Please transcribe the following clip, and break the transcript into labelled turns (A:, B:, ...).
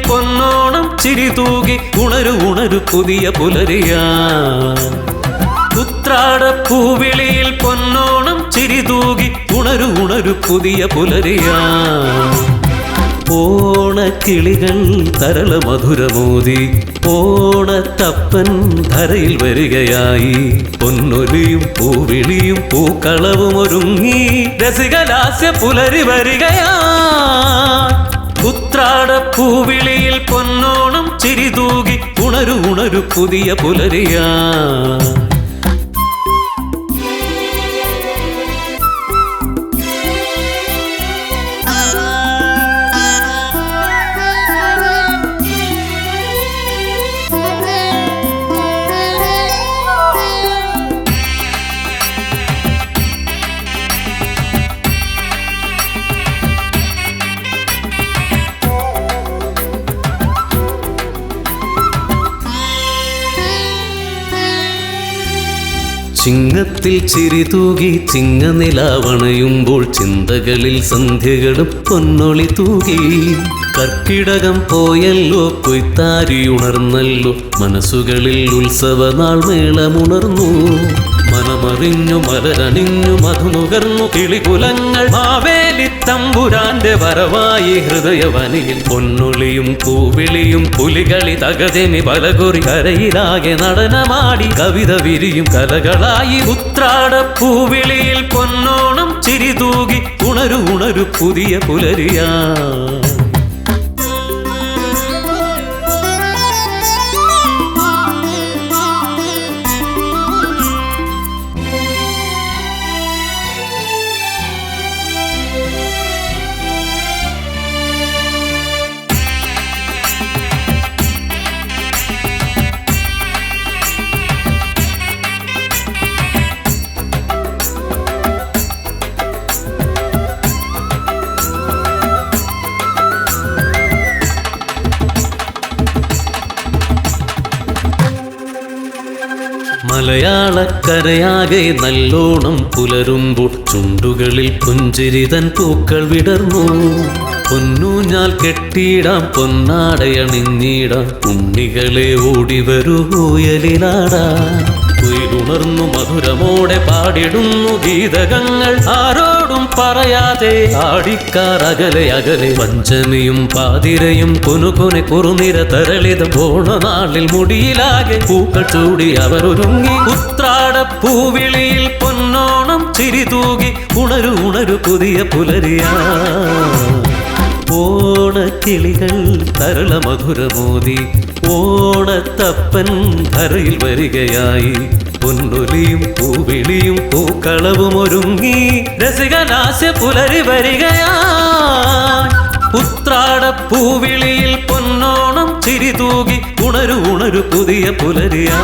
A: പൊന്നോണം ചിരി തൂകി ഉണരു ഉണരു പുതിയ പുലരിയാൻ. ഉത്രാടപ്പൂവിളിയിൽ പൊന്നോണം ചിരി തൂകി ഉണരു ഉണരു പുതിയ പുലരിയാൻ. ഓണക്കിളികൾ തരള മധുരമോദി ഓണത്തപ്പൻ ധരയിൽ വരികയായി. പൊന്നൊലിയും പൂവിളിയും പൂക്കളവും ഒരുങ്ങി രസികലാസ്യ പുലരി വരികയാ. ഉത്രാടപ്പൂവിളിയിൽ പൊന്നോണം ചിരി തൂകി ഉണരു ഉണരു പുതിയ പുലരിയാ. ചിങ്ങത്തിൽ ചിരി തൂകി ചിങ്ങനിലാവണയുമ്പോൾ ചിന്തകളിൽ സന്ധ്യകളും പൊന്നൊളി തൂകി. കർക്കിടകം പോയല്ലോ കൊയ്ത്താരിയുണർന്നല്ലോ മനസ്സുകളിൽ ഉത്സവനാൾ മേളമുണർന്നു. മനമറിഞ്ഞു മലരണിഞ്ഞു മധുനുകർന്നു കിളികുലങ്ങൾ മാവേലി തമ്പുരാന്റെ വരവായി ഹൃദയവനിയിൽ. പൊന്നൊളിയും പൂവിളിയും പുലികളി തകതെമി പലകുറി കരയിലാകെ നടനമാടി കവിത വിരിയും കലകളായി. ഉത്രാടപ്പൂവിളിയിൽ പൊന്നോണം ചിരി തൂകി ഉണരു ഉണരു പുതിയ പുലരിയാ. മലയാളക്കരയാകെ നല്ലോണം പുലരുമ്പോൾ ചുണ്ടുകളിൽ പുഞ്ചിരിതൻ പൂക്കൾ വിടർന്നു. പൊന്നൂഞ്ഞാൽ കെട്ടിയിടാം പൊന്നാടയണിഞ്ഞിടാം ഉണ്ണികളെ ഓടിവരൂ ഊയലിലാടാം. ഉയരുണർന്നു മധുരമോടെ പാടിടുന്നു ഗീതകങ്ങൾ ആരോടും പറയാതെ ആടിക്കാർ അകലെ അകലെ. പഞ്ചമിയും പാതിരയും കൊനുകൊനെ കുറുനിര തരളിതം ഓണനാളിൽ മുടിയിലാകെ പൂക്കൾ ചൂടി അവരൊരുങ്ങി. ഉത്രാടപ്പൂവിളിയിൽ പൊന്നോണം ചിരി തൂകി ഉണരു ഉണരു പുതിയ പുലരിയാ. ഓണക്കിളികൾ തരള മധുരമോദി ഓണത്തപ്പൻ ധരയിൽ വരികയായി. പൊന്നൊലിയും പൂവിളിയും പൂക്കളവും ഒരുങ്ങി രസികലാസ്യ പുലരി വരികയാ. ഉത്രാടപ്പൂവിളിയിൽ പൊന്നോണം ചിരി തൂകി ഉണരു ഉണരു പുതിയ പുലരിയാ.